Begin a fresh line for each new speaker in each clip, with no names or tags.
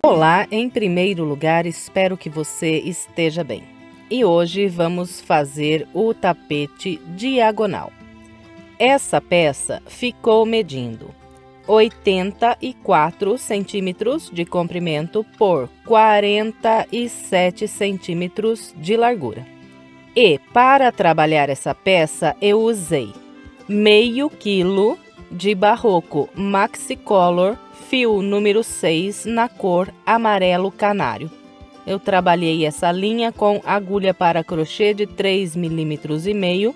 Olá, em primeiro lugar, espero que você esteja bem. E hoje vamos fazer o tapete diagonal. Essa peça ficou medindo 84 centímetros de comprimento por 47 centímetros de largura. E para trabalhar essa peça eu usei meio quilo de Barroco Maxicolor fio número 6 na cor amarelo canário. Eu trabalhei essa linha com agulha para crochê de 3,5 mm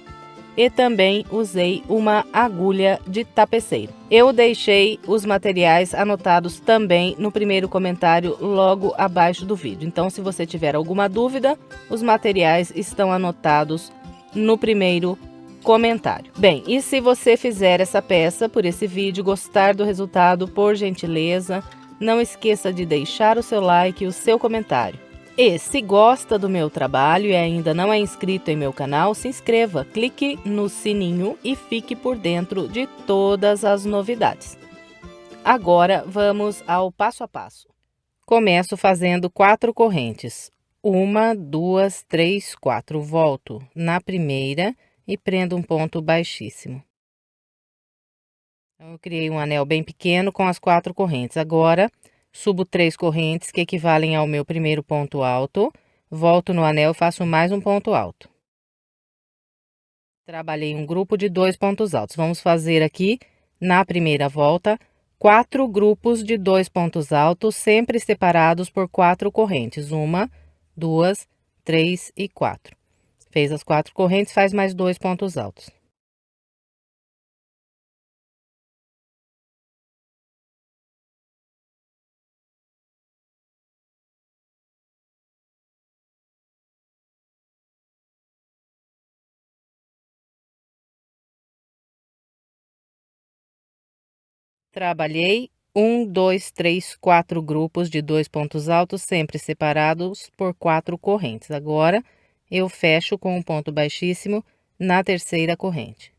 e também usei uma agulha de tapeceiro. Eu deixei os materiais anotados também no primeiro comentário logo abaixo do vídeo. Então, se você tiver alguma dúvida, os materiais estão anotados no primeiro comentário. Bem, e se você fizer essa peça por esse vídeo, gostar do resultado, por gentileza, não esqueça de deixar o seu like e o seu comentário. E se gosta do meu trabalho e ainda não é inscrito em meu canal, se inscreva, clique no sininho e fique por dentro de todas as novidades. Agora vamos ao passo a passo. Começo fazendo 4 correntes. 1, 2, 3, 4. Volto na primeira e prendo um ponto baixíssimo. Então, eu criei um anel bem pequeno com as 4 correntes. Agora, subo 3 correntes que equivalem ao meu primeiro ponto alto. Volto no anel e faço mais um ponto alto. Trabalhei um grupo de 2 pontos altos. Vamos fazer aqui, na primeira volta, 4 grupos de 2 pontos altos, sempre separados por 4 correntes. 1, 2, 3 e 4. Fez as 4 correntes, faz mais 2 pontos altos. Trabalhei 1, 2, 3, 4 grupos de 2 pontos altos, sempre separados por 4 correntes. Agora, eu fecho com um ponto baixíssimo na terceira corrente.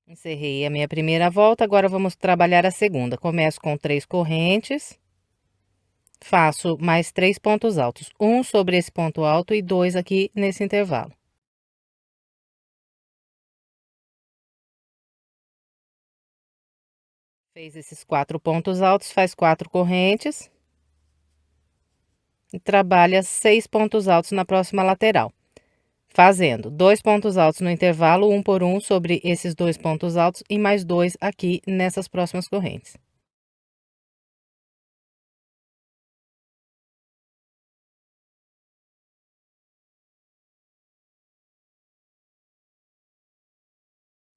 Encerrei a minha primeira volta, agora vamos trabalhar a segunda. Começo com 3 correntes, faço mais 3 pontos altos, um sobre esse ponto alto e 2 aqui nesse intervalo. Fez esses 4 pontos altos, faz 4 correntes e trabalha 6 pontos altos na próxima lateral. Fazendo 2 pontos altos no intervalo, um por um sobre esses 2 pontos altos e mais 2 aqui nessas próximas correntes.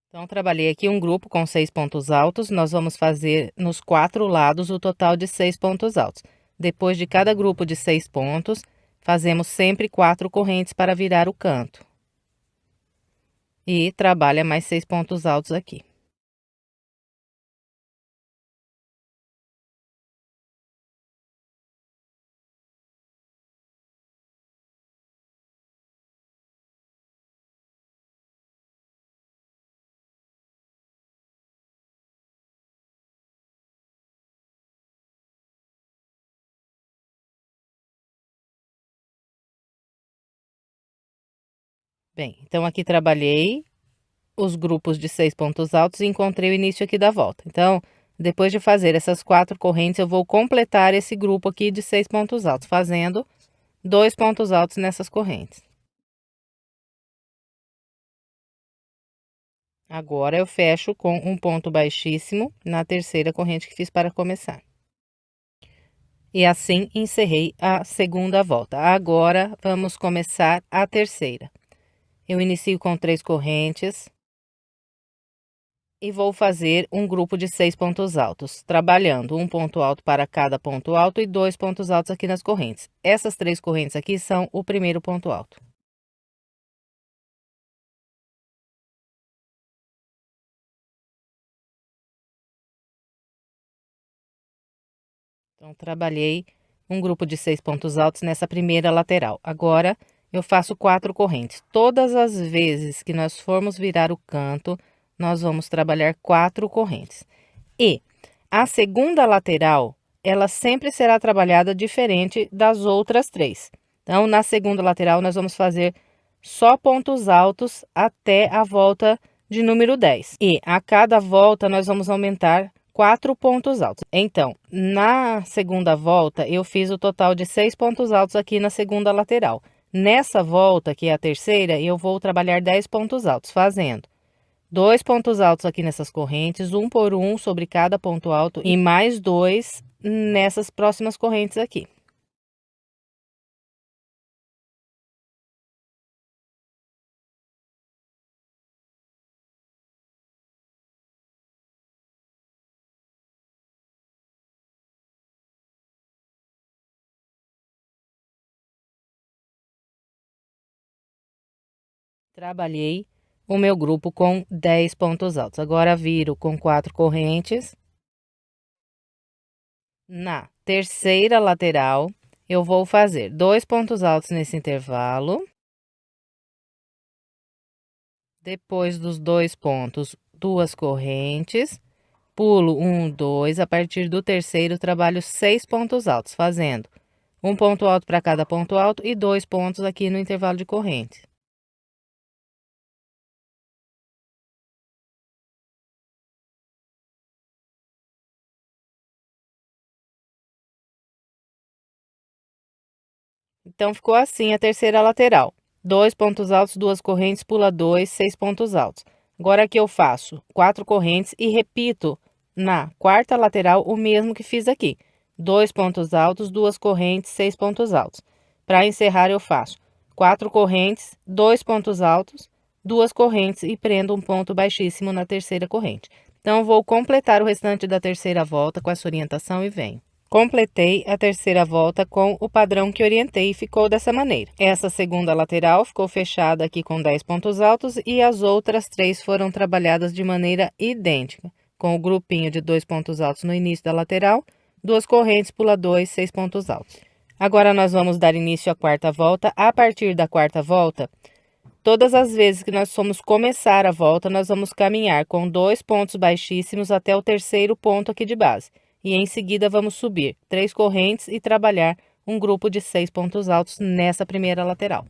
Então, trabalhei aqui um grupo com 6 pontos altos, nós vamos fazer nos 4 lados o total de 6 pontos altos. Depois de cada grupo de 6 pontos, fazemos sempre 4 correntes para virar o canto. E trabalha mais 6 pontos altos aqui. Bem, então aqui trabalhei os grupos de 6 pontos altos e encontrei o início aqui da volta. Então, depois de fazer essas 4 correntes, eu vou completar esse grupo aqui de 6 pontos altos, fazendo 2 pontos altos nessas correntes. Agora, eu fecho com um ponto baixíssimo na terceira corrente que fiz para começar. E assim, encerrei a segunda volta. Agora, vamos começar a terceira. Eu inicio com 3 correntes e vou fazer um grupo de 6 pontos altos, trabalhando um ponto alto para cada ponto alto e 2 pontos altos aqui nas correntes. Essas 3 correntes aqui são o primeiro ponto alto. Então, trabalhei um grupo de 6 pontos altos nessa primeira lateral. Agora, eu faço 4 correntes. Todas as vezes que nós formos virar o canto, nós vamos trabalhar 4 correntes. E a segunda lateral ela sempre será trabalhada diferente das outras 3. Então, na segunda lateral, nós vamos fazer só pontos altos até a volta de número 10. E a cada volta, nós vamos aumentar 4 pontos altos. Então, na segunda volta, eu fiz o total de 6 pontos altos aqui na segunda lateral. Nessa volta, que é a terceira, eu vou trabalhar 10 pontos altos, fazendo 2 pontos altos aqui nessas correntes, um por um sobre cada ponto alto e mais 2 nessas próximas correntes aqui. Trabalhei o meu grupo com 10 pontos altos. Agora viro com 4 correntes. Na terceira lateral, eu vou fazer 2 pontos altos nesse intervalo. Depois dos 2 pontos, 2 correntes. Pulo 1, 2. A partir do terceiro, trabalho 6 pontos altos, fazendo um ponto alto para cada ponto alto e 2 pontos aqui no intervalo de corrente. Então, ficou assim a terceira lateral. 2 pontos altos, 2 correntes, pula 2, 6 pontos altos. Agora aqui eu faço 4 correntes e repito na quarta lateral o mesmo que fiz aqui. 2 pontos altos, 2 correntes, 6 pontos altos. Para encerrar eu faço 4 correntes, 2 pontos altos, 2 correntes e prendo um ponto baixíssimo na terceira corrente. Então, vou completar o restante da terceira volta com essa orientação e venho. Completei a terceira volta com o padrão que orientei e ficou dessa maneira. Essa segunda lateral ficou fechada aqui com 10 pontos altos e as outras 3 foram trabalhadas de maneira idêntica, com o grupinho de 2 pontos altos no início da lateral, 2 correntes, pula 2, 6 pontos altos. Agora, nós vamos dar início à quarta volta. A partir da quarta volta, todas as vezes que nós formos começar a volta, nós vamos caminhar com 2 pontos baixíssimos até o terceiro ponto aqui de base. E em seguida vamos subir 3 correntes e trabalhar um grupo de 6 pontos altos nessa primeira lateral.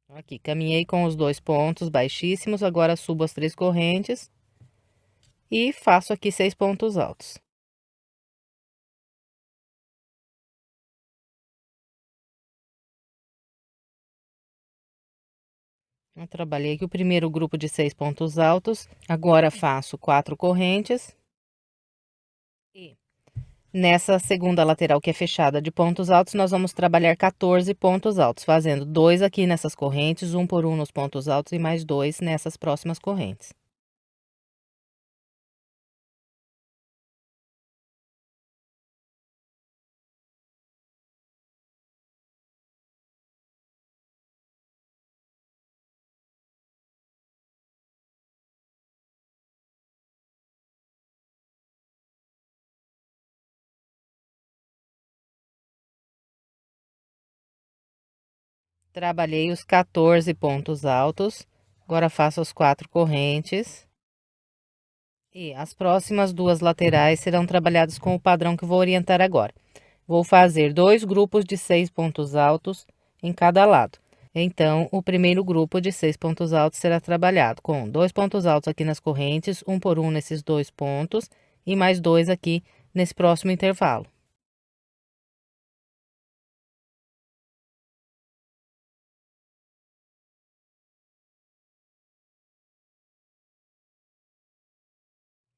Aqui, caminhei com os 2 pontos baixíssimos, agora subo as 3 correntes e faço aqui 6 pontos altos. Eu trabalhei aqui o primeiro grupo de 6 pontos altos, agora faço 4 correntes. E nessa segunda lateral que é fechada de pontos altos, nós vamos trabalhar 14 pontos altos, fazendo 2 aqui nessas correntes, um por um nos pontos altos e mais 2 nessas próximas correntes. Trabalhei os 14 pontos altos, agora faço as 4 correntes. E as próximas 2 laterais serão trabalhadas com o padrão que vou orientar agora. Vou fazer 2 grupos de 6 pontos altos em cada lado. Então, o primeiro grupo de 6 pontos altos será trabalhado com 2 pontos altos aqui nas correntes, um por um nesses 2 pontos e mais 2 aqui nesse próximo intervalo.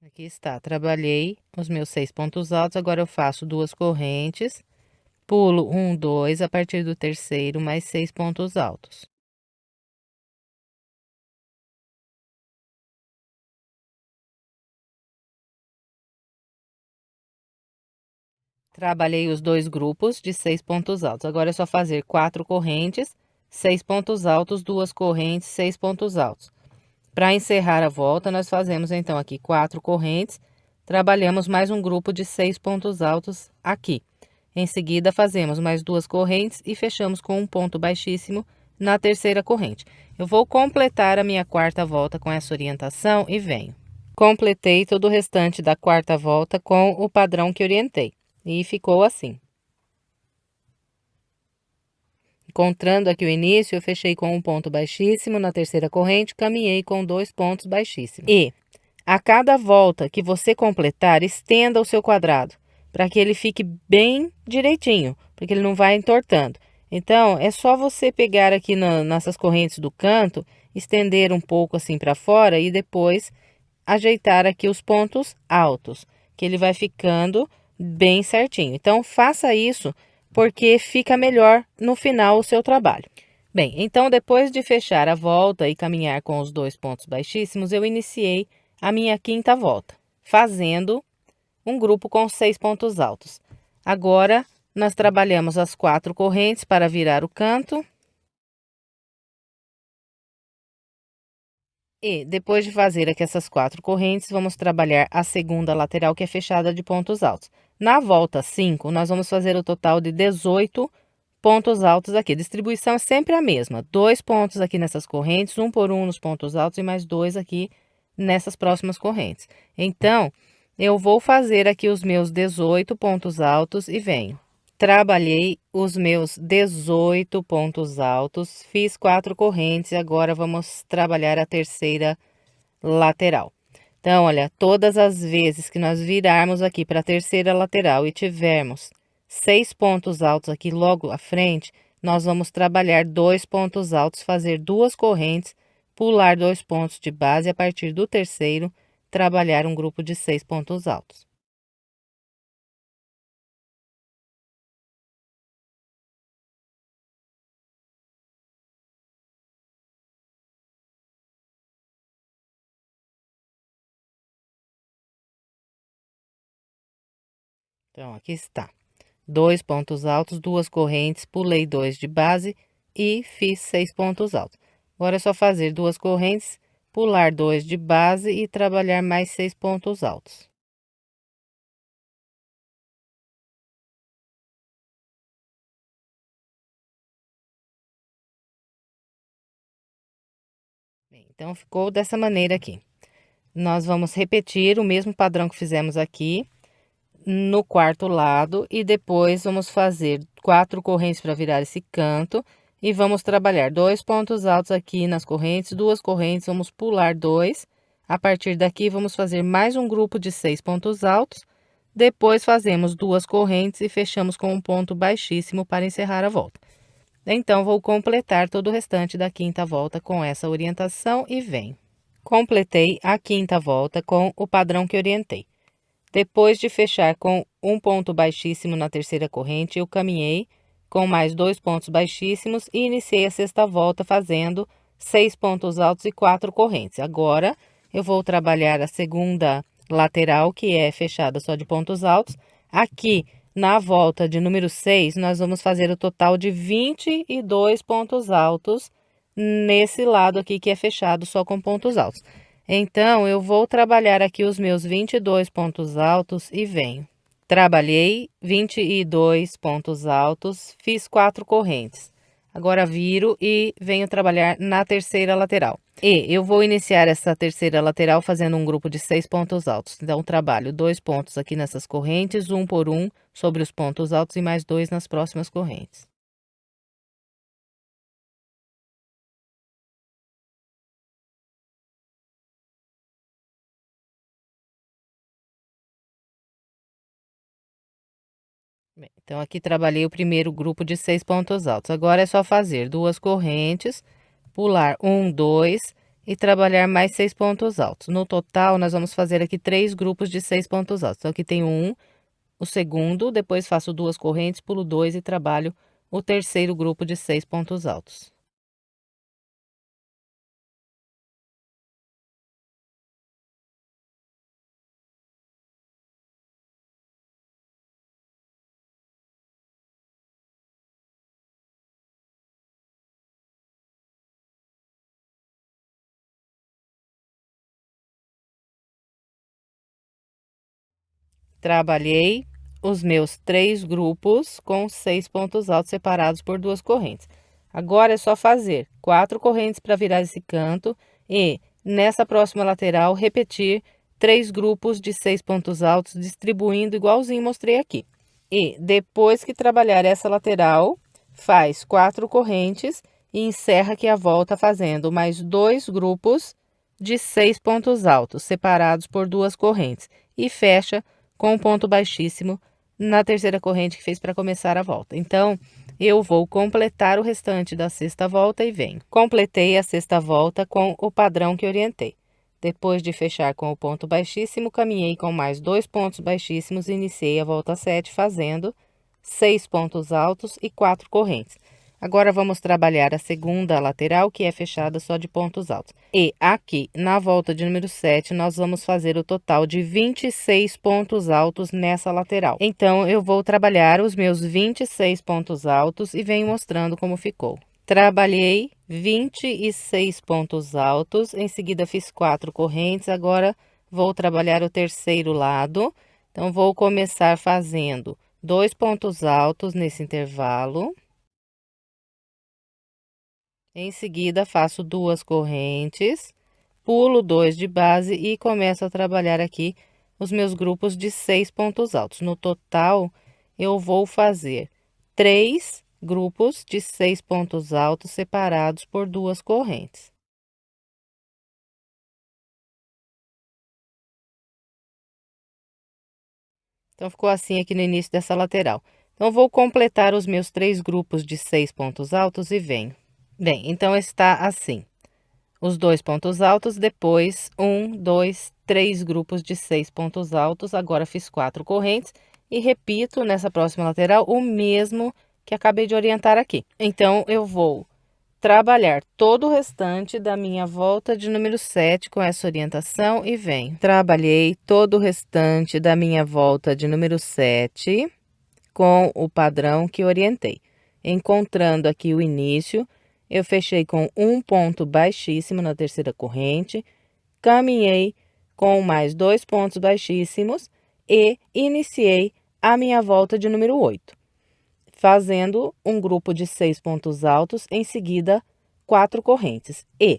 Aqui está, trabalhei os meus 6 pontos altos, agora eu faço 2 correntes, pulo 1, 2, a partir do terceiro, mais 6 pontos altos. Trabalhei os 2 grupos de 6 pontos altos, agora é só fazer 4 correntes, 6 pontos altos, 2 correntes, 6 pontos altos. Para encerrar a volta, nós fazemos então aqui 4 correntes, trabalhamos mais um grupo de 6 pontos altos aqui. Em seguida, fazemos mais 2 correntes e fechamos com um ponto baixíssimo na terceira corrente. Eu vou completar a minha quarta volta com essa orientação e venho. Completei todo o restante da quarta volta com o padrão que orientei. E ficou assim. Encontrando aqui o início, eu fechei com um ponto baixíssimo na terceira corrente, caminhei com 2 pontos baixíssimos. E a cada volta que você completar, estenda o seu quadrado, para que ele fique bem direitinho, porque ele não vai entortando. Então, é só você pegar aqui nessas correntes do canto, estender um pouco assim para fora e depois ajeitar aqui os pontos altos, que ele vai ficando bem certinho. Então, faça isso porque fica melhor no final o seu trabalho. Bem, então depois de fechar a volta e caminhar com os 2 pontos baixíssimos, eu iniciei a minha quinta volta, fazendo um grupo com 6 pontos altos. Agora, nós trabalhamos as 4 correntes para virar o canto. E depois de fazer aqui essas 4 correntes, vamos trabalhar a segunda lateral, que é fechada de pontos altos. Na volta 5, nós vamos fazer o total de 18 pontos altos aqui. A distribuição é sempre a mesma. 2 pontos aqui nessas correntes, 1 por 1 nos pontos altos e mais 2 aqui nessas próximas correntes. Então, eu vou fazer aqui os meus 18 pontos altos e venho. Trabalhei os meus 18 pontos altos, fiz 4 correntes e agora vamos trabalhar a terceira lateral. Então, olha, todas as vezes que nós virarmos aqui para a terceira lateral e tivermos 6 pontos altos aqui logo à frente, nós vamos trabalhar 2 pontos altos, fazer 2 correntes, pular 2 pontos de base e a partir do terceiro, trabalhar um grupo de 6 pontos altos. Então, aqui está. 2 pontos altos, 2 correntes, pulei 2 de base e fiz 6 pontos altos. Agora é só fazer 2 correntes, pular 2 de base e trabalhar mais 6 pontos altos. Bem, então, ficou dessa maneira aqui. Nós vamos repetir o mesmo padrão que fizemos aqui no quarto lado e depois vamos fazer 4 correntes para virar esse canto e vamos trabalhar 2 pontos altos aqui nas correntes, 2 correntes, vamos pular 2. A partir daqui vamos fazer mais um grupo de 6 pontos altos, depois fazemos 2 correntes e fechamos com um ponto baixíssimo para encerrar a volta. Então, vou completar todo o restante da quinta volta com essa orientação e venho. Completei a quinta volta com o padrão que orientei. Depois de fechar com um ponto baixíssimo na terceira corrente, eu caminhei com mais 2 pontos baixíssimos e iniciei a sexta volta fazendo 6 pontos altos e 4 correntes. Agora, eu vou trabalhar a segunda lateral, que é fechada só de pontos altos. Aqui, na volta de número 6, nós vamos fazer o total de 22 pontos altos nesse lado aqui que é fechado só com pontos altos. Então, eu vou trabalhar aqui os meus 22 pontos altos e venho. Trabalhei 22 pontos altos, fiz 4 correntes. Agora viro e venho trabalhar na terceira lateral. E eu vou iniciar essa terceira lateral fazendo um grupo de 6 pontos altos. Então, trabalho 2 pontos aqui nessas correntes, 1 por 1 sobre os pontos altos e mais 2 nas próximas correntes. Bem, então, aqui trabalhei o primeiro grupo de 6 pontos altos. Agora é só fazer 2 correntes, pular 1, 2 e trabalhar mais 6 pontos altos. No total, nós vamos fazer aqui 3 grupos de 6 pontos altos. Então, aqui tem o segundo, depois faço 2 correntes, pulo 2 e trabalho o terceiro grupo de 6 pontos altos. Trabalhei os meus 3 grupos com 6 pontos altos separados por 2 correntes. Agora é só fazer 4 correntes para virar esse canto e nessa próxima lateral repetir 3 grupos de 6 pontos altos, distribuindo igualzinho mostrei aqui. E depois que trabalhar essa lateral, faz 4 correntes e encerra aqui a volta fazendo mais 2 grupos de 6 pontos altos, separados por 2 correntes, e fecha com um ponto baixíssimo na terceira corrente que fez para começar a volta. Então, eu vou completar o restante da sexta volta e venho. Completei a sexta volta com o padrão que orientei. Depois de fechar com o ponto baixíssimo, caminhei com mais 2 pontos baixíssimos e iniciei a volta 7 fazendo 6 pontos altos e 4 correntes. Agora, vamos trabalhar a segunda lateral, que é fechada só de pontos altos. E aqui, na volta de número 7, nós vamos fazer o total de 26 pontos altos nessa lateral. Então, eu vou trabalhar os meus 26 pontos altos e venho mostrando como ficou. Trabalhei 26 pontos altos, em seguida fiz 4 correntes, agora vou trabalhar o terceiro lado. Então, vou começar fazendo 2 pontos altos nesse intervalo. Em seguida, faço 2 correntes, pulo 2 de base e começo a trabalhar aqui os meus grupos de 6 pontos altos. No total, eu vou fazer 3 grupos de 6 pontos altos separados por 2 correntes. Então, ficou assim aqui no início dessa lateral. Então, vou completar os meus 3 grupos de 6 pontos altos e venho. Bem, então está assim. Os 2 pontos altos, depois 1, 2, 3 grupos de 6 pontos altos. Agora fiz 4 correntes e repito nessa próxima lateral o mesmo que acabei de orientar aqui. Então, eu vou trabalhar todo o restante da minha volta de número 7 com essa orientação e venho. Trabalhei todo o restante da minha volta de número 7 com o padrão que orientei. Encontrando aqui o início, eu fechei com um ponto baixíssimo na terceira corrente, caminhei com mais 2 pontos baixíssimos e iniciei a minha volta de número 8, fazendo um grupo de 6 pontos altos, em seguida 4 correntes. E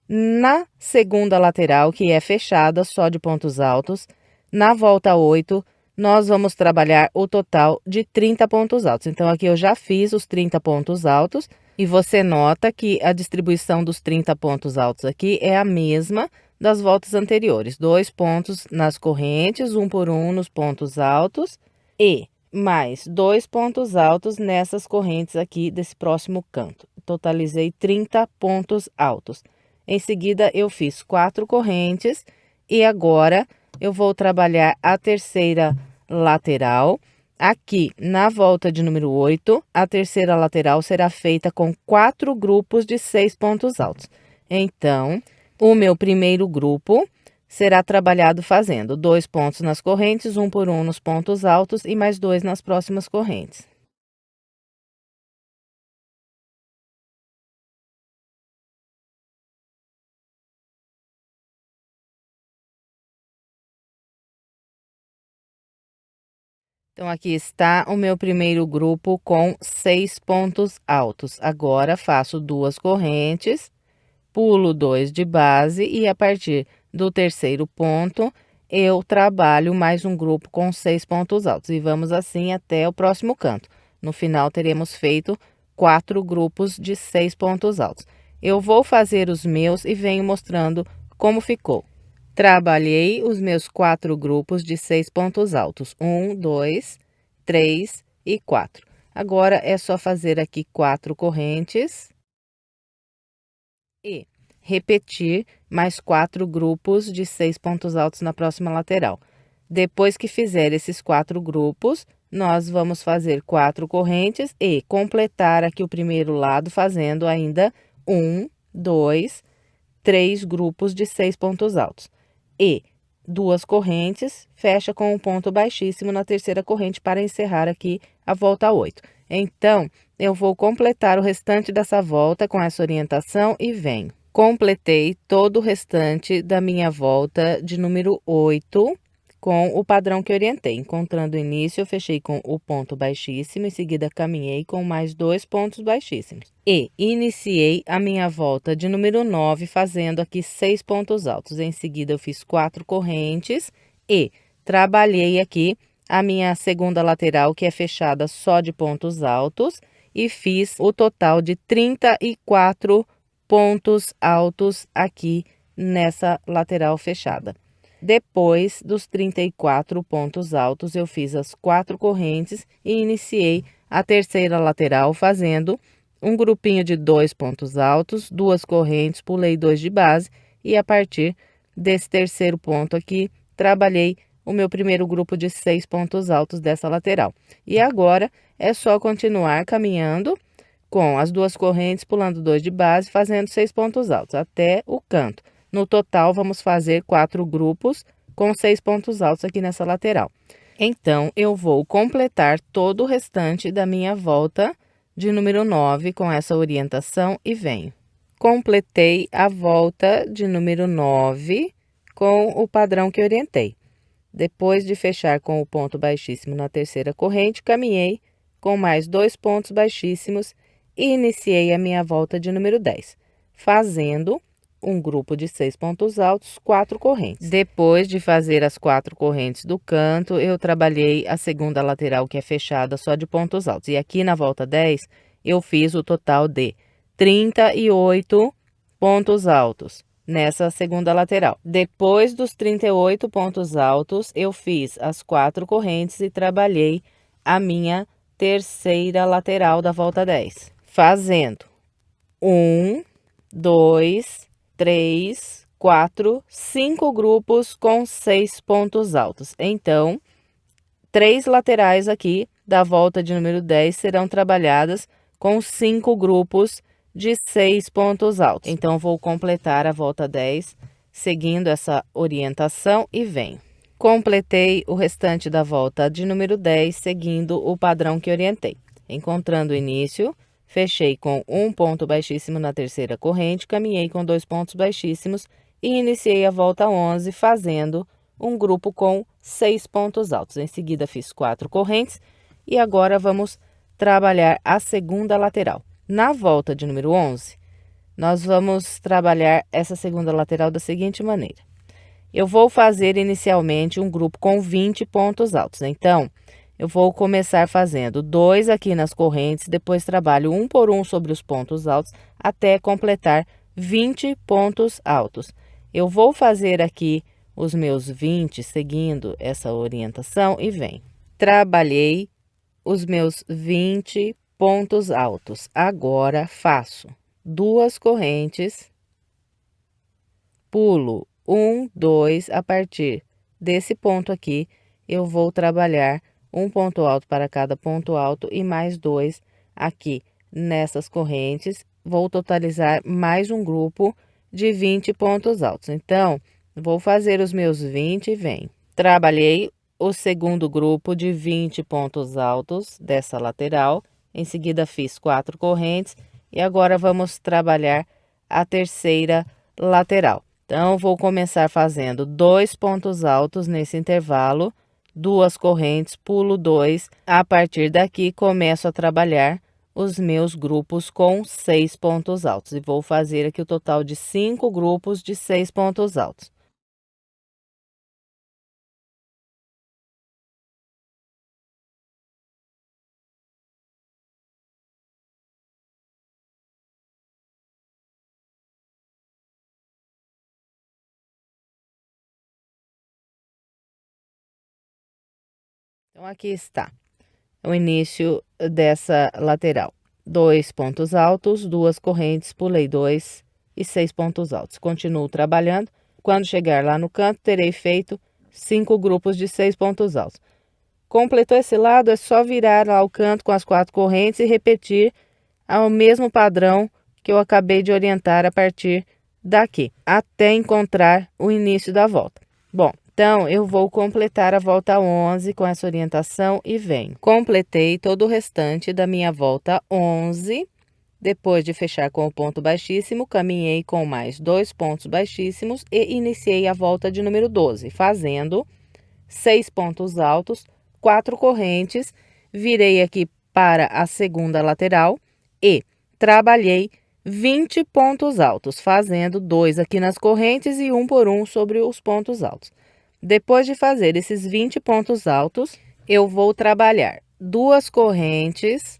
na segunda lateral, que é fechada só de pontos altos, na volta 8, nós vamos trabalhar o total de 30 pontos altos. Então, aqui eu já fiz os 30 pontos altos. E você nota que a distribuição dos 30 pontos altos aqui é a mesma das voltas anteriores. 2 pontos nas correntes, 1 por 1 nos pontos altos e mais 2 pontos altos nessas correntes aqui desse próximo canto. Totalizei 30 pontos altos. Em seguida, eu fiz 4 correntes e agora eu vou trabalhar a terceira lateral. Aqui, na volta de número 8, a terceira lateral será feita com 4 grupos de 6 pontos altos. Então, o meu primeiro grupo será trabalhado fazendo 2 pontos nas correntes, 1 por 1 nos pontos altos e mais 2 nas próximas correntes. Então, aqui está o meu primeiro grupo com 6 pontos altos. Agora, faço 2 correntes, pulo 2 de base e a partir do terceiro ponto, eu trabalho mais um grupo com 6 pontos altos. E vamos assim até o próximo canto. No final, teremos feito 4 grupos de 6 pontos altos. Eu vou fazer os meus e venho mostrando como ficou. Trabalhei os meus 4 grupos de 6 pontos altos. 1, 2, 3 e 4. Agora, é só fazer aqui 4 correntes e repetir mais 4 grupos de 6 pontos altos na próxima lateral. Depois que fizer esses 4 grupos, nós vamos fazer 4 correntes e completar aqui o primeiro lado fazendo ainda 1, 2, 3 grupos de 6 pontos altos. E 2 correntes, fecha com um ponto baixíssimo na terceira corrente para encerrar aqui a volta 8. Então, eu vou completar o restante dessa volta com essa orientação e venho. Completei todo o restante da minha volta de número 8 com o padrão que orientei. Encontrando o início, eu fechei com o ponto baixíssimo, em seguida caminhei com mais 2 pontos baixíssimos. E iniciei a minha volta de número 9, fazendo aqui 6 pontos altos. Em seguida, eu fiz 4 correntes e trabalhei aqui a minha segunda lateral, que é fechada só de pontos altos, e fiz o total de 34 pontos altos aqui nessa lateral fechada. Depois dos 34 pontos altos, eu fiz as 4 correntes e iniciei a terceira lateral fazendo um grupinho de 2 pontos altos, 2 correntes, pulei 2 de base e a partir desse terceiro ponto aqui, trabalhei o meu primeiro grupo de 6 pontos altos dessa lateral. E agora é só continuar caminhando com as 2 correntes, pulando 2 de base, fazendo 6 pontos altos até o canto. No total, vamos fazer 4 grupos com 6 pontos altos aqui nessa lateral. Então, eu vou completar todo o restante da minha volta de número 9 com essa orientação e venho. Completei a volta de número 9 com o padrão que orientei. Depois de fechar com o ponto baixíssimo na terceira corrente, caminhei com mais 2 pontos baixíssimos e iniciei a minha volta de número 10, fazendo um grupo de 6 pontos altos, 4 correntes. Depois de fazer as 4 correntes do canto, eu trabalhei a segunda lateral, que é fechada só de pontos altos. E aqui na volta 10, eu fiz o total de 38 pontos altos nessa segunda lateral. Depois dos 38 pontos altos, eu fiz as 4 correntes e trabalhei a minha terceira lateral da volta 10, fazendo 1, 2, 3, 4, 5 grupos com 6 pontos altos. Então, 3 laterais aqui da volta de número 10 serão trabalhadas com 5 grupos de 6 pontos altos. Então, vou completar a volta 10 seguindo essa orientação e venho. Completei o restante da volta de número 10 seguindo o padrão que orientei. Encontrando o início, fechei com um ponto baixíssimo na terceira corrente, caminhei com 2 pontos baixíssimos e iniciei a volta 11 fazendo um grupo com 6 pontos altos. Em seguida, fiz 4 correntes e agora vamos trabalhar a segunda lateral. Na volta de número 11, nós vamos trabalhar essa segunda lateral da seguinte maneira. Eu vou fazer inicialmente um grupo com 20 pontos altos. Então, eu vou começar fazendo 2 aqui nas correntes, depois trabalho um por um sobre os pontos altos, até completar 20 pontos altos. Eu vou fazer aqui os meus 20, seguindo essa orientação, e venho. Trabalhei os meus 20 pontos altos. Agora, faço 2 correntes, pulo 1, 2, a partir desse ponto aqui, eu vou trabalhar um ponto alto para cada ponto alto e mais 2 aqui nessas correntes. Vou totalizar mais um grupo de 20 pontos altos. Então, vou fazer os meus 20 e venho. Trabalhei o segundo grupo de 20 pontos altos dessa lateral. Em seguida, fiz 4 correntes e agora vamos trabalhar a terceira lateral. Então, vou começar fazendo 2 pontos altos nesse intervalo, 2 correntes, pulo 2. A partir daqui, começo a trabalhar os meus grupos com 6 pontos altos. E vou fazer aqui o total de 5 grupos de 6 pontos altos. Então, aqui está o início dessa lateral. 2 pontos altos, 2 correntes, pulei 2 e 6 pontos altos. Continuo trabalhando. Quando chegar lá no canto, terei feito 5 grupos de 6 pontos altos. Completou esse lado, é só virar lá o canto com as 4 correntes e repetir o mesmo padrão que eu acabei de orientar a partir daqui, até encontrar o início da volta. Bom, então, eu vou completar a volta 11 com essa orientação e venho. Completei todo o restante da minha volta 11. Depois de fechar com o ponto baixíssimo, caminhei com mais 2 pontos baixíssimos e iniciei a volta de número 12, fazendo 6 pontos altos, 4 correntes, virei aqui para a segunda lateral e trabalhei 20 pontos altos, fazendo 2 aqui nas correntes e 1 por 1 sobre os pontos altos. Depois de fazer esses 20 pontos altos, eu vou trabalhar 2 correntes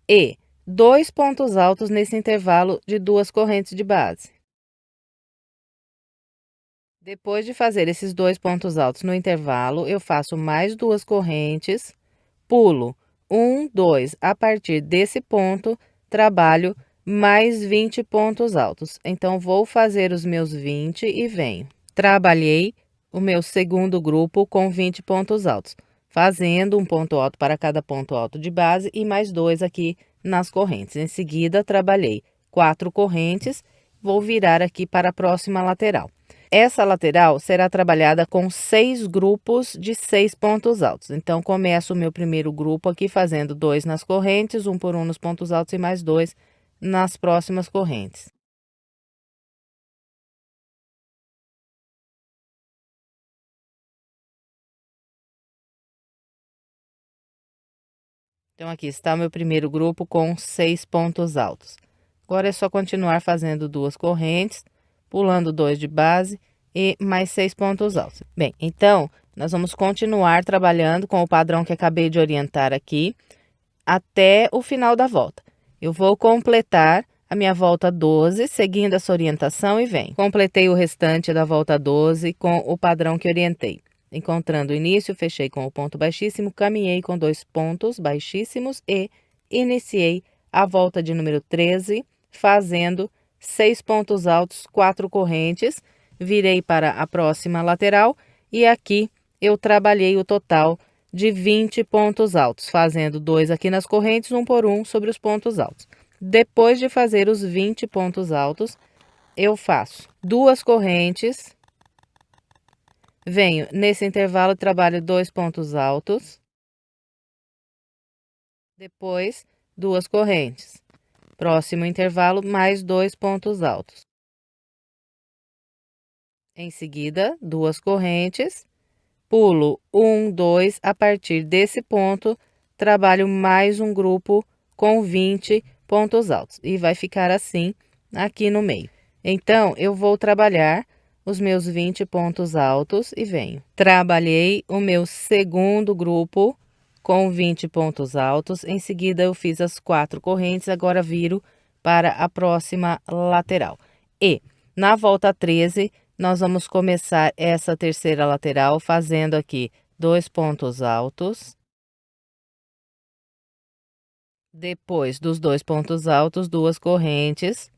e 2 pontos altos nesse intervalo de 2 correntes de base. Depois de fazer esses 2 pontos altos no intervalo, eu faço mais 2 correntes, pulo 1, 2, a partir desse ponto, trabalho mais 20 pontos altos. Então, vou fazer os meus 20 e venho. Trabalhei o meu segundo grupo com 20 pontos altos, fazendo um ponto alto para cada ponto alto de base e mais 2 aqui nas correntes. Em seguida, trabalhei 4 correntes, vou virar aqui para a próxima lateral. Essa lateral será trabalhada com 6 grupos de 6 pontos altos. Então, começo o meu primeiro grupo aqui fazendo 2 nas correntes, 1 por 1 nos pontos altos e mais 2 nas próximas correntes. Então, aqui está o meu primeiro grupo com 6 pontos altos. Agora é só continuar fazendo 2 correntes, pulando 2 de base e mais 6 pontos altos. Bem, então, nós vamos continuar trabalhando com o padrão que acabei de orientar aqui até o final da volta. Eu vou completar a minha volta 12, seguindo essa orientação e venho. Completei o restante da volta 12 com o padrão que orientei. Encontrando o início, fechei com o ponto baixíssimo, caminhei com 2 pontos baixíssimos e iniciei a volta de número 13, fazendo 6 pontos altos, 4 correntes, virei para a próxima lateral e aqui eu trabalhei o total de 20 pontos altos, fazendo 2 aqui nas correntes, 1 por 1 sobre os pontos altos. Depois de fazer os 20 pontos altos, eu faço 2 correntes, venho nesse intervalo, trabalho 2 pontos altos, depois 2 correntes. Próximo intervalo, mais 2 pontos altos. Em seguida, 2 correntes, pulo 1, 2, a partir desse ponto, trabalho mais um grupo com 20 pontos altos. E vai ficar assim aqui no meio. Então, eu vou trabalhar os meus 20 pontos altos e venho. Trabalhei o meu segundo grupo com 20 pontos altos. Em seguida, eu fiz as 4 correntes, agora viro para a próxima lateral. E na volta 13, nós vamos começar essa terceira lateral fazendo aqui 2 pontos altos. Depois dos 2 pontos altos, 2 correntes.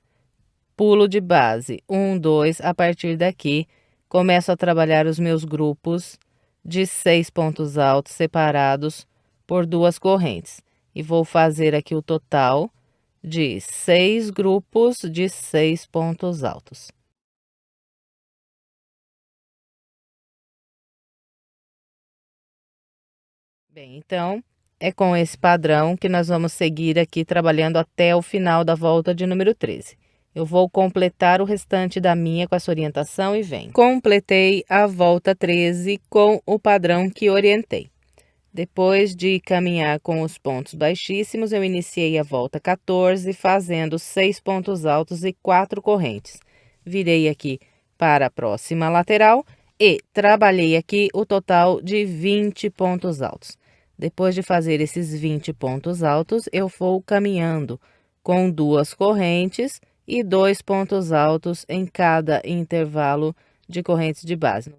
Pulo de base, 1, 2, a partir daqui, começo a trabalhar os meus grupos de 6 pontos altos separados por 2 correntes. E vou fazer aqui o total de 6 grupos de 6 pontos altos. Bem, então, é com esse padrão que nós vamos seguir aqui trabalhando até o final da volta de número 13. Eu vou completar o restante da minha com essa orientação e venho. Completei a volta 13 com o padrão que orientei. Depois de caminhar com os pontos baixíssimos, eu iniciei a volta 14, fazendo 6 pontos altos e 4 correntes. Virei aqui para a próxima lateral e trabalhei aqui o total de 20 pontos altos. Depois de fazer esses 20 pontos altos, eu vou caminhando com 2 correntes e 2 pontos altos em cada intervalo de correntes de base.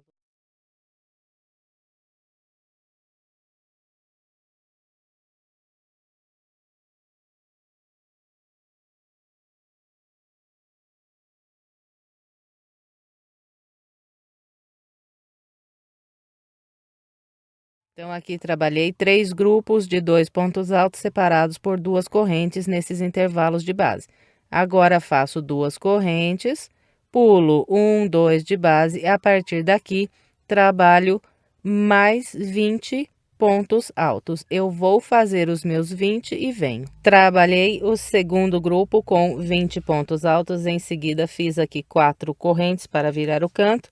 Então, aqui trabalhei 3 grupos de 2 pontos altos separados por 2 correntes nesses intervalos de base. Agora, faço 2 correntes, pulo 1, 2 de base e a partir daqui, trabalho mais 20 pontos altos. Eu vou fazer os meus 20 e venho. Trabalhei o segundo grupo com 20 pontos altos, em seguida fiz aqui 4 correntes para virar o canto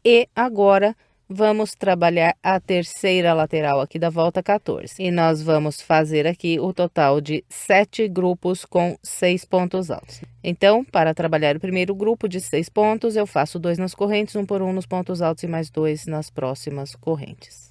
E agora vamos trabalhar a terceira lateral aqui da volta 14. E nós vamos fazer aqui o total de 7 grupos com 6 pontos altos. Então, para trabalhar o primeiro grupo de 6 pontos, eu faço 2 nas correntes, 1 por 1 nos pontos altos e mais 2 nas próximas correntes.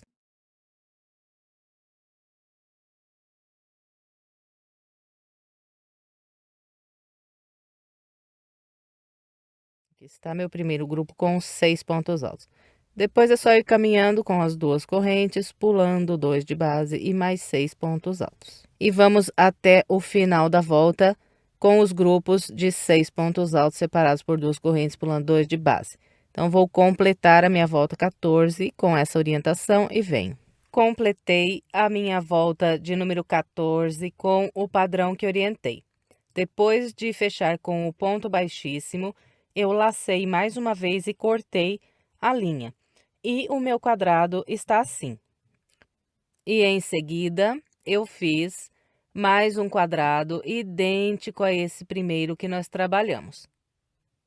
Aqui está meu primeiro grupo com 6 pontos altos. Depois é só ir caminhando com as 2 correntes, pulando 2 de base e mais 6 pontos altos. E vamos até o final da volta com os grupos de 6 pontos altos separados por 2 correntes, pulando 2 de base. Então, vou completar a minha volta 14 com essa orientação e venho. Completei a minha volta de número 14 com o padrão que orientei. Depois de fechar com o ponto baixíssimo, eu lacei mais uma vez e cortei a linha. E o meu quadrado está assim. E em seguida, eu fiz mais um quadrado idêntico a esse primeiro que nós trabalhamos.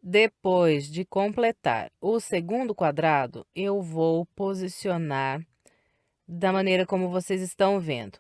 Depois de completar o segundo quadrado, eu vou posicionar da maneira como vocês estão vendo,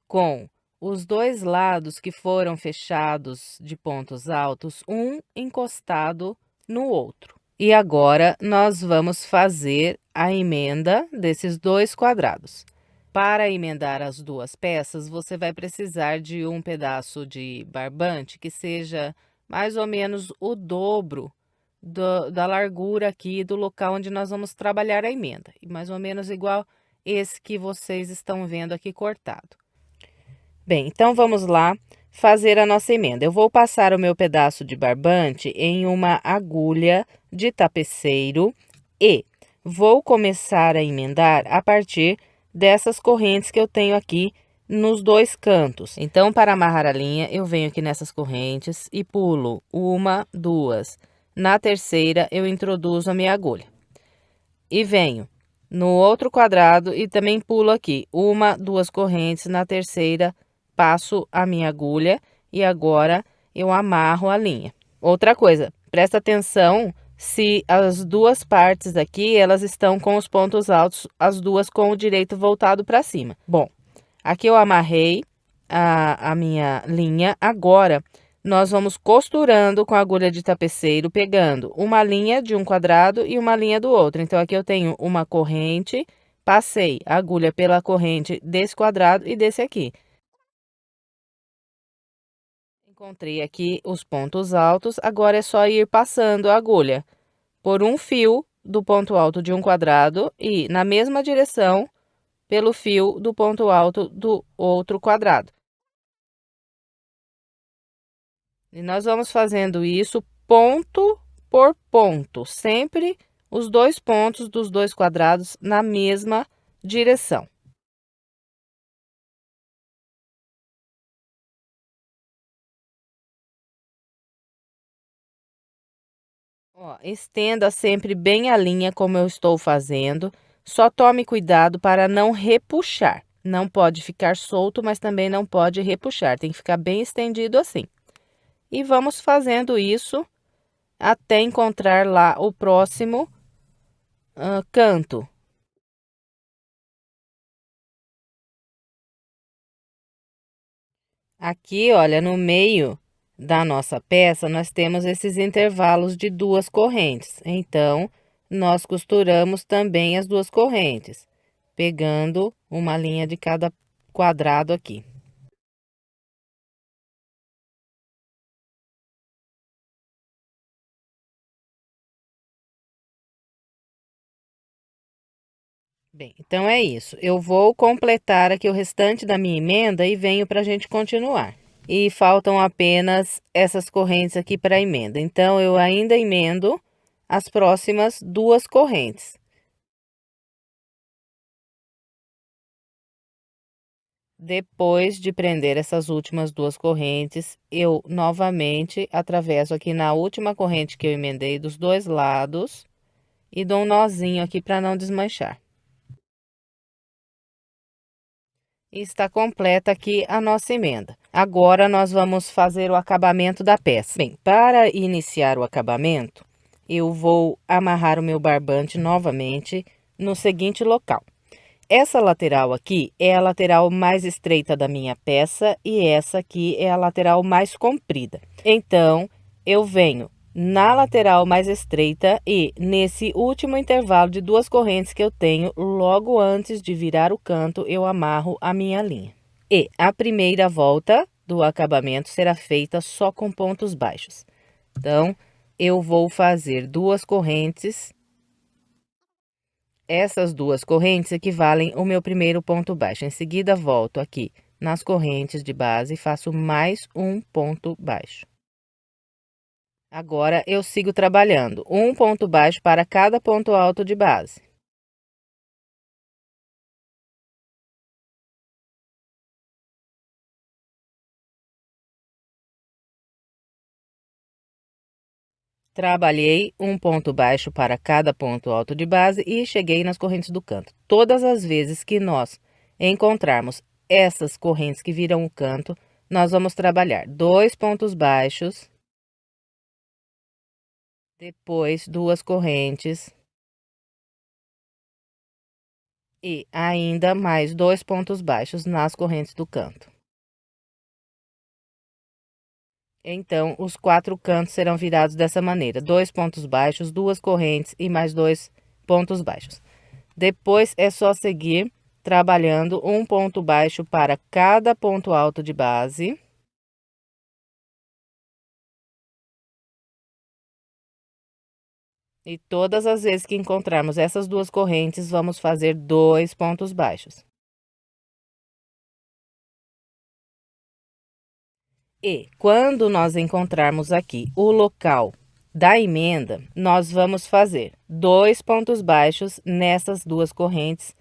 com os 2 lados que foram fechados de pontos altos, um encostado no outro. E agora, nós vamos fazer a emenda desses 2 quadrados. Para emendar as 2 peças, você vai precisar de um pedaço de barbante que seja mais ou menos o dobro da largura aqui do local onde nós vamos trabalhar a emenda. E mais ou menos igual esse que vocês estão vendo aqui cortado. Bem, então vamos lá fazer a nossa emenda. Eu vou passar o meu pedaço de barbante em uma agulha de tapeceiro e vou começar a emendar a partir dessas correntes que eu tenho aqui nos 2 cantos. Então, para amarrar a linha, eu venho aqui nessas correntes e pulo 1, 2. Na terceira, eu introduzo a minha agulha. E venho no outro quadrado e também pulo aqui 1, 2 correntes. Na terceira, passo a minha agulha e agora eu amarro a linha. Outra coisa, presta atenção se as 2 partes aqui, elas estão com os pontos altos, as 2 com o direito voltado para cima. Bom, aqui eu amarrei a minha linha, agora nós vamos costurando com a agulha de tapeceiro, pegando uma linha de um quadrado e uma linha do outro. Então, aqui eu tenho uma corrente, passei a agulha pela corrente desse quadrado e desse aqui. Encontrei aqui os pontos altos, agora é só ir passando a agulha por um fio do ponto alto de um quadrado e na mesma direção pelo fio do ponto alto do outro quadrado. E nós vamos fazendo isso ponto por ponto, sempre os 2 pontos dos 2 quadrados na mesma direção. Ó, estenda sempre bem a linha como eu estou fazendo, só tome cuidado para não repuxar. Não pode ficar solto, mas também não pode repuxar, tem que ficar bem estendido assim. E vamos fazendo isso até encontrar lá o próximo canto. Aqui, olha, no meio da nossa peça, nós temos esses intervalos de 2 correntes. Então, nós costuramos também as 2 correntes, pegando uma linha de cada quadrado aqui. Bem, então é isso. Eu vou completar aqui o restante da minha emenda e venho para a gente continuar. E faltam apenas essas correntes aqui para a emenda. Então, eu ainda emendo as próximas 2 correntes. Depois de prender essas últimas 2 correntes, eu novamente atravesso aqui na última corrente que eu emendei dos 2 lados e dou um nozinho aqui para não desmanchar. E está completa aqui a nossa emenda. Agora, nós vamos fazer o acabamento da peça. Bem, para iniciar o acabamento, eu vou amarrar o meu barbante novamente no seguinte local. Essa lateral aqui é a lateral mais estreita da minha peça e essa aqui é a lateral mais comprida. Então, eu venho na lateral mais estreita e nesse último intervalo de 2 correntes que eu tenho, logo antes de virar o canto, eu amarro a minha linha. E a primeira volta do acabamento será feita só com pontos baixos. Então, eu vou fazer 2 correntes. Essas 2 correntes equivalem ao meu primeiro ponto baixo. Em seguida, volto aqui nas correntes de base e faço mais um ponto baixo. Agora, eu sigo trabalhando um ponto baixo para cada ponto alto de base. Trabalhei um ponto baixo para cada ponto alto de base e cheguei nas correntes do canto. Todas as vezes que nós encontrarmos essas correntes que viram o canto, nós vamos trabalhar 2 pontos baixos, depois 2 correntes e ainda mais 2 pontos baixos nas correntes do canto. Então, os 4 cantos serão virados dessa maneira: 2 pontos baixos, 2 correntes e mais 2 pontos baixos. Depois é só seguir trabalhando um ponto baixo para cada ponto alto de base. E todas as vezes que encontrarmos essas 2 correntes, vamos fazer 2 pontos baixos. E quando nós encontrarmos aqui o local da emenda, nós vamos fazer 2 pontos baixos nessas 2 correntes.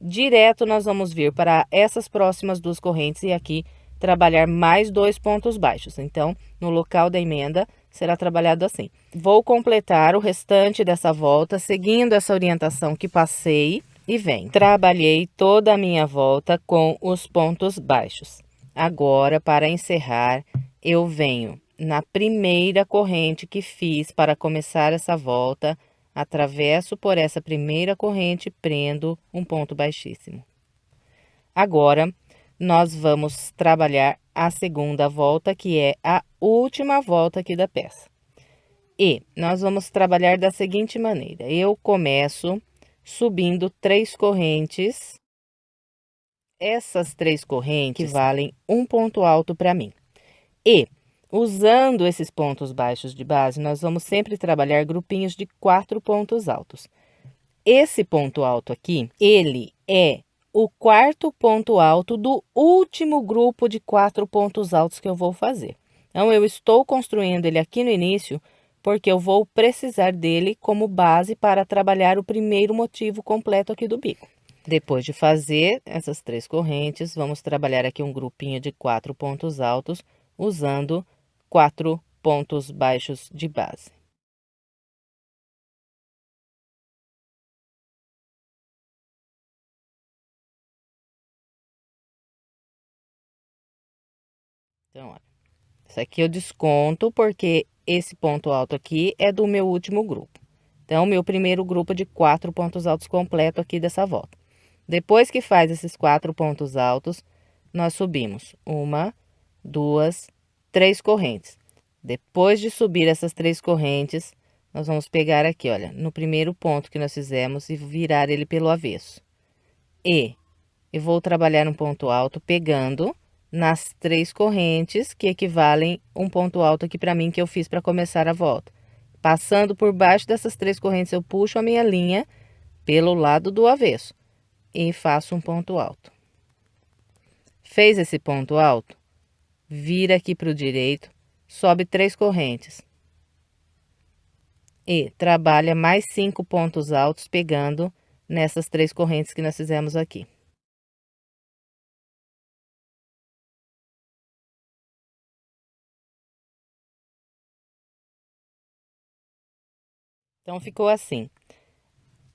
Direto nós vamos vir para essas próximas 2 correntes e aqui trabalhar mais 2 pontos baixos. Então, no local da emenda, será trabalhado assim. Vou completar o restante dessa volta, seguindo essa orientação que passei e vem. Trabalhei toda a minha volta com os pontos baixos. Agora, para encerrar, eu venho na primeira corrente que fiz para começar essa volta, atravesso por essa primeira corrente e prendo um ponto baixíssimo. Agora, nós vamos trabalhar a segunda volta, que é a última volta aqui da peça. E nós vamos trabalhar da seguinte maneira: eu começo subindo 3 correntes. Essas 3 correntes valem um ponto alto para mim. E, usando esses pontos baixos de base, nós vamos sempre trabalhar grupinhos de 4 pontos altos. Esse ponto alto aqui, ele é o 4º ponto alto do último grupo de 4 pontos altos que eu vou fazer. Então, eu estou construindo ele aqui no início, porque eu vou precisar dele como base para trabalhar o primeiro motivo completo aqui do bico. Depois de fazer essas 3 correntes, vamos trabalhar aqui um grupinho de 4 pontos altos, usando 4 pontos baixos de base. Então, olha, isso aqui eu desconto porque esse ponto alto aqui é do meu último grupo. Então, meu primeiro grupo de 4 pontos altos completo aqui dessa volta. Depois que faz esses 4 pontos altos, nós subimos 1, 2, 3 correntes. Depois de subir essas 3 correntes, nós vamos pegar aqui, olha, no primeiro ponto que nós fizemos e virar ele pelo avesso. E eu vou trabalhar um ponto alto pegando nas 3 correntes, que equivalem um ponto alto aqui para mim que eu fiz para começar a volta. Passando por baixo dessas 3 correntes, eu puxo a minha linha pelo lado do avesso e faço um ponto alto. Fez esse ponto alto, vira aqui para o direito, sobe 3 correntes e trabalha mais 5 pontos altos pegando nessas 3 correntes que nós fizemos aqui. Então, ficou assim.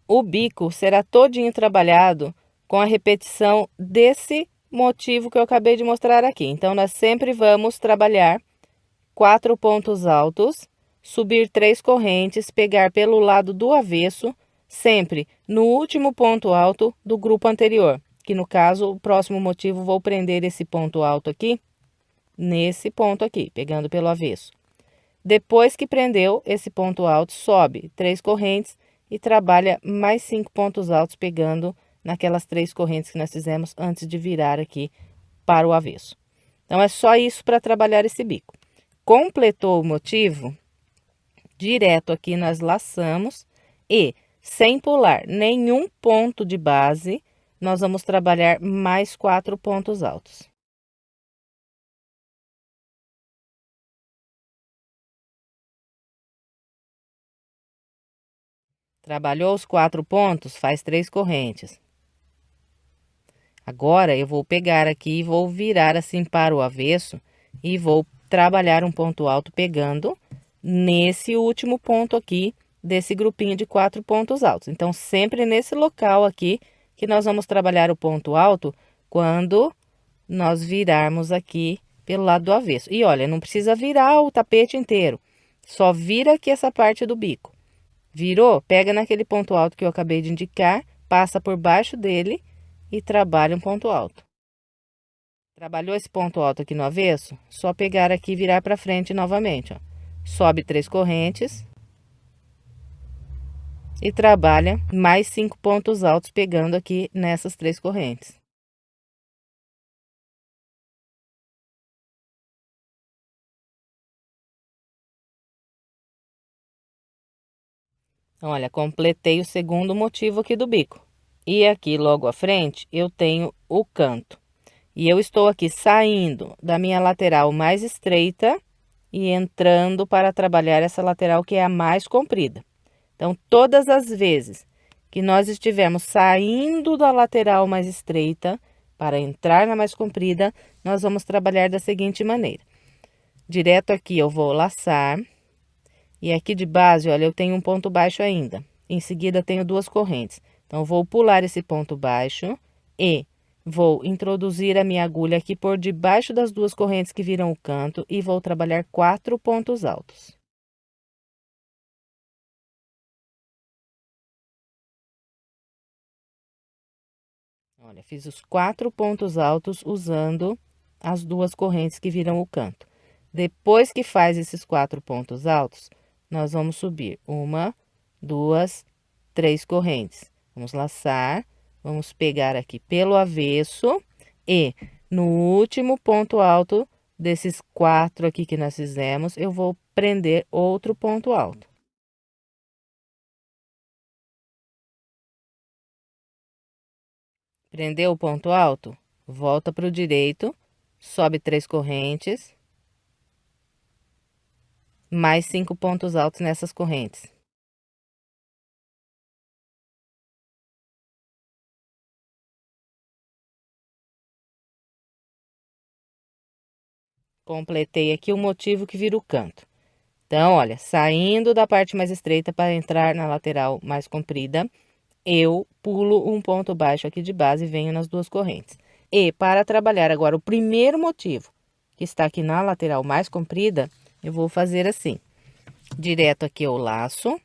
O bico será todinho trabalhado com a repetição desse motivo que eu acabei de mostrar aqui. Então, nós sempre vamos trabalhar 4 pontos altos, subir 3 correntes, pegar pelo lado do avesso, sempre no último ponto alto do grupo anterior, que no caso, o próximo motivo, vou prender esse ponto alto aqui, nesse ponto aqui, pegando pelo avesso. Depois que prendeu esse ponto alto, sobe 3 correntes e trabalha mais 5 pontos altos, pegando naquelas 3 correntes que nós fizemos antes de virar aqui para o avesso. Então, é só isso para trabalhar esse bico. Completou o motivo, direto aqui nós laçamos e, sem pular nenhum ponto de base, nós vamos trabalhar mais 4 pontos altos. Trabalhou os 4 pontos, faz 3 correntes. Agora, eu vou pegar aqui e vou virar assim para o avesso e vou trabalhar um ponto alto pegando nesse último ponto aqui desse grupinho de 4 pontos altos. Então, sempre nesse local aqui que nós vamos trabalhar o ponto alto quando nós virarmos aqui pelo lado do avesso. E olha, não precisa virar o tapete inteiro, só vira aqui essa parte do bico. Virou? Pega naquele ponto alto que eu acabei de indicar, passa por baixo dele e trabalha um ponto alto. Trabalhou esse ponto alto aqui no avesso? Só pegar aqui e virar para frente novamente, ó. Sobe 3 correntes e trabalha mais 5 pontos altos pegando aqui nessas 3 correntes. Então, olha, completei o segundo motivo aqui do bico. E aqui logo à frente eu tenho o canto. E eu estou aqui saindo da minha lateral mais estreita e entrando para trabalhar essa lateral que é a mais comprida. Então, todas as vezes que nós estivermos saindo da lateral mais estreita para entrar na mais comprida, nós vamos trabalhar da seguinte maneira. Direto aqui eu vou laçar. E aqui de base, olha, eu tenho um ponto baixo ainda. Em seguida, tenho 2 correntes. Então, vou pular esse ponto baixo e vou introduzir a minha agulha aqui por debaixo das 2 correntes que viram o canto e vou trabalhar 4 pontos altos. Olha, fiz os 4 pontos altos usando as 2 correntes que viram o canto. Depois que faz esses 4 pontos altos, nós vamos subir 1, 2, 3 correntes. Vamos laçar, vamos pegar aqui pelo avesso e no último ponto alto desses 4 aqui que nós fizemos, eu vou prender outro ponto alto. Prendeu o ponto alto? Volta para o direito, sobe 3 correntes, mais 5 pontos altos nessas correntes. Completei aqui o motivo que vira o canto. Então, olha, saindo da parte mais estreita para entrar na lateral mais comprida, eu pulo um ponto baixo aqui de base e venho nas 2 correntes. E para trabalhar agora o primeiro motivo, que está aqui na lateral mais comprida, eu vou fazer assim. Direto aqui eu laço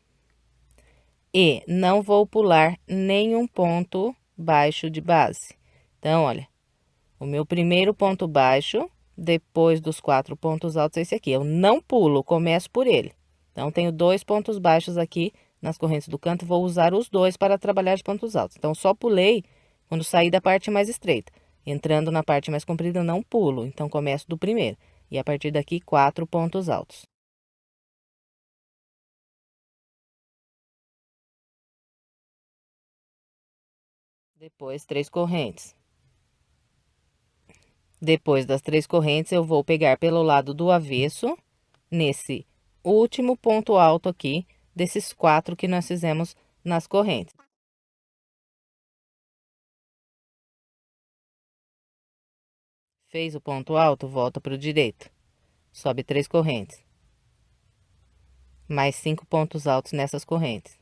e não vou pular nenhum ponto baixo de base. Então, olha, o meu primeiro ponto baixo, depois dos 4 pontos altos, é esse aqui. Eu não pulo, começo por ele. Então, tenho 2 pontos baixos aqui nas correntes do canto, vou usar os 2 para trabalhar os pontos altos. Então, só pulei quando saí da parte mais estreita. Entrando na parte mais comprida, eu não pulo. Então, começo do primeiro. E a partir daqui, 4 pontos altos. Depois, 3 correntes. Depois das 3 correntes, eu vou pegar pelo lado do avesso, nesse último ponto alto aqui, desses 4 que nós fizemos nas correntes. Fez o ponto alto, volta para o direito. Sobe 3 correntes. Mais 5 pontos altos nessas correntes.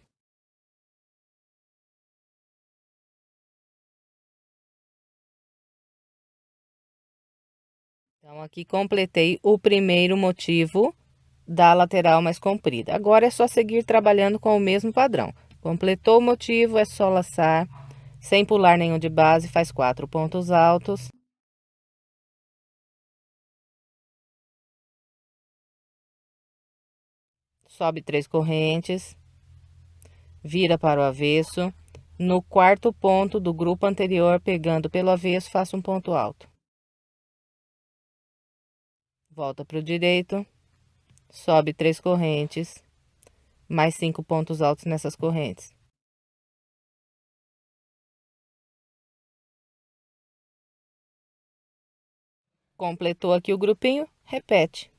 Então, aqui completei o primeiro motivo da lateral mais comprida. Agora é só seguir trabalhando com o mesmo padrão. Completou o motivo, é só laçar, sem pular nenhum de base, faz 4 pontos altos. Sobe 3 correntes, vira para o avesso. No quarto ponto do grupo anterior, pegando pelo avesso, faça um ponto alto. Volta para o direito, sobe 3 correntes, mais 5 pontos altos nessas correntes. Completou aqui o grupinho, repete.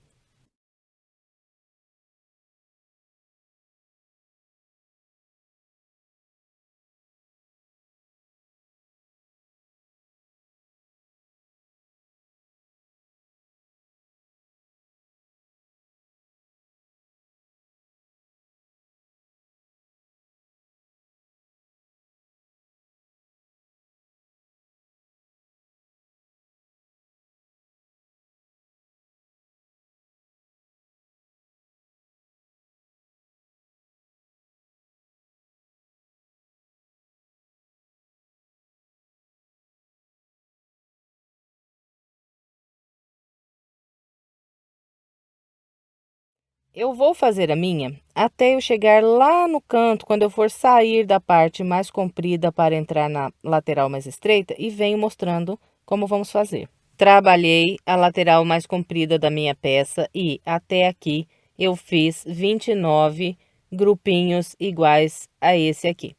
Eu vou fazer a minha até eu chegar lá no canto, quando eu for sair da parte mais comprida para entrar na lateral mais estreita, e venho mostrando como vamos fazer. Trabalhei a lateral mais comprida da minha peça e até aqui eu fiz 29 grupinhos iguais a esse aqui.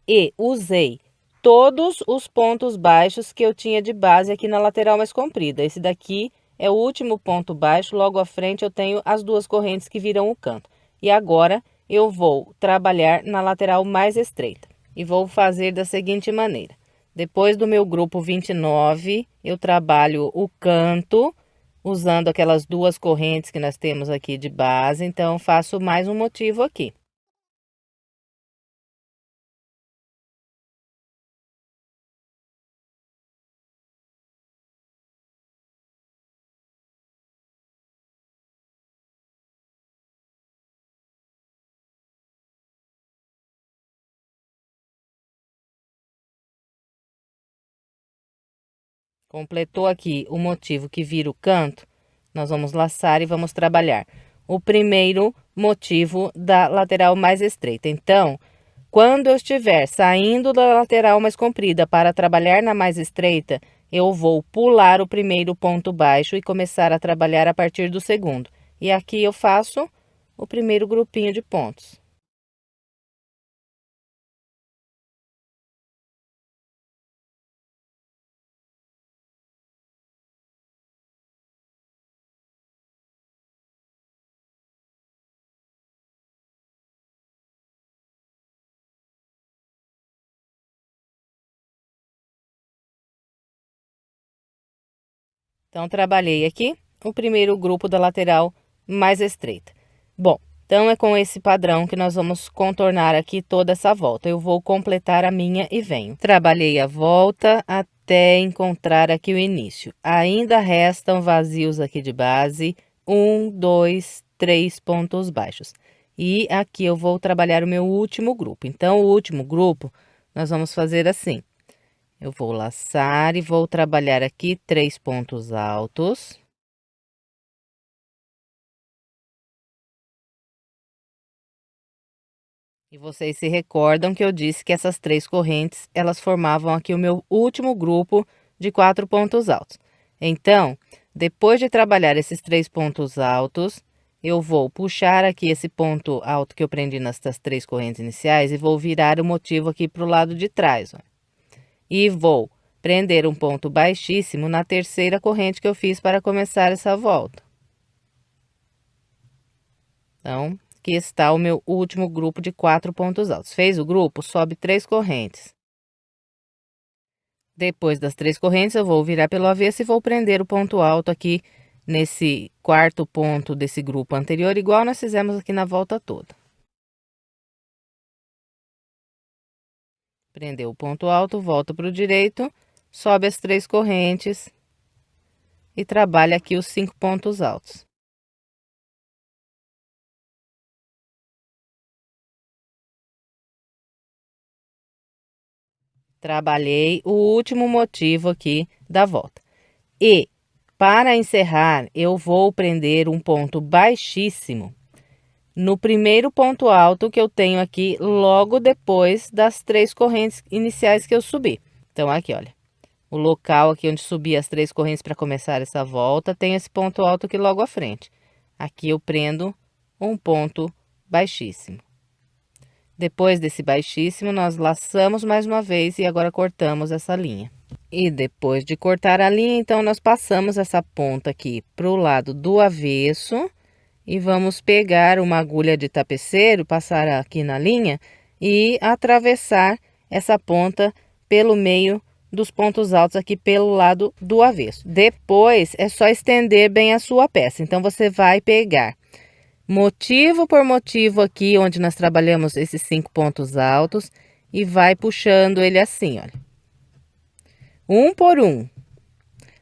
E usei todos os pontos baixos que eu tinha de base aqui na lateral mais comprida. Esse daqui é o último ponto baixo, logo à frente eu tenho as duas correntes que viram o canto. E agora eu vou trabalhar na lateral mais estreita. E vou fazer da seguinte maneira. Depois do meu grupo 29, eu trabalho o canto, usando aquelas duas correntes que nós temos aqui de base. Então, faço mais um motivo aqui. Completou aqui o motivo que vira o canto, nós vamos laçar e vamos trabalhar o primeiro motivo da lateral mais estreita. Então, quando eu estiver saindo da lateral mais comprida para trabalhar na mais estreita, eu vou pular o primeiro ponto baixo e começar a trabalhar a partir do segundo. E aqui eu faço o primeiro grupinho de pontos. Então, trabalhei aqui o primeiro grupo da lateral mais estreita. Bom, então é com esse padrão que nós vamos contornar aqui toda essa volta. Eu vou completar a minha e venho. Trabalhei a volta até encontrar aqui o início. Ainda restam vazios aqui de base, 1, 2, 3 pontos baixos. E aqui eu vou trabalhar o meu último grupo. Então, o último grupo, nós vamos fazer assim. Eu vou laçar e vou trabalhar aqui 3 pontos altos. E vocês se recordam que eu disse que essas 3 correntes, elas formavam aqui o meu último grupo de 4 pontos altos. Então, depois de trabalhar esses 3 pontos altos, eu vou puxar aqui esse ponto alto que eu prendi nessas 3 correntes iniciais e vou virar o motivo aqui para o lado de trás, ó. E vou prender um ponto baixíssimo na terceira corrente que eu fiz para começar essa volta. Então, aqui está o meu último grupo de 4 pontos altos. Fez o grupo, sobe 3 correntes. Depois das 3 correntes, eu vou virar pelo avesso e vou prender o ponto alto aqui nesse quarto ponto desse grupo anterior, igual nós fizemos aqui na volta toda. Prendeu o ponto alto, volta para o direito, sobe as 3 correntes e trabalha aqui os 5 pontos altos. Trabalhei o último motivo aqui da volta. E, para encerrar, eu vou prender um ponto baixíssimo no primeiro ponto alto que eu tenho aqui, logo depois das 3 correntes iniciais que eu subi. Então, aqui, olha, o local aqui onde subi as 3 correntes para começar essa volta, tem esse ponto alto aqui logo à frente. Aqui eu prendo um ponto baixíssimo. Depois desse baixíssimo, nós laçamos mais uma vez e agora cortamos essa linha. E depois de cortar a linha, então, nós passamos essa ponta aqui para o lado do avesso. E vamos pegar uma agulha de tapeceiro, passar aqui na linha e atravessar essa ponta pelo meio dos pontos altos aqui pelo lado do avesso. Depois é só estender bem a sua peça. Então, você vai pegar motivo por motivo aqui, onde nós trabalhamos esses 5 pontos altos, e vai puxando ele assim, olha. Um por um.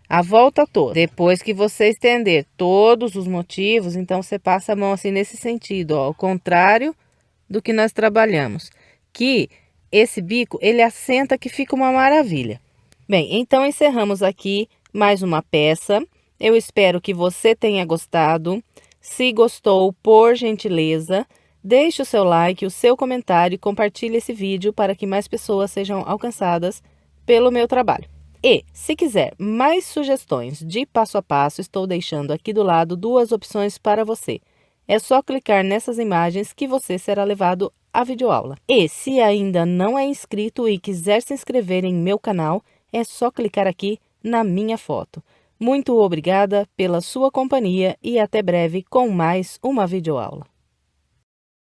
A volta toda. Depois que você estender todos os motivos, então você passa a mão assim nesse sentido, ó, ao contrário do que nós trabalhamos. Que esse bico, ele assenta que fica uma maravilha. Bem, então encerramos aqui mais uma peça. Eu espero que você tenha gostado. Se gostou, por gentileza, deixe o seu like, o seu comentário e compartilhe esse vídeo para que mais pessoas sejam alcançadas pelo meu trabalho. E, se quiser mais sugestões de passo a passo, estou deixando aqui do lado 2 opções para você. É só clicar nessas imagens que você será levado à videoaula. E, se ainda não é inscrito e quiser se inscrever em meu canal, é só clicar aqui na minha foto. Muito obrigada pela sua companhia e até breve com mais uma videoaula.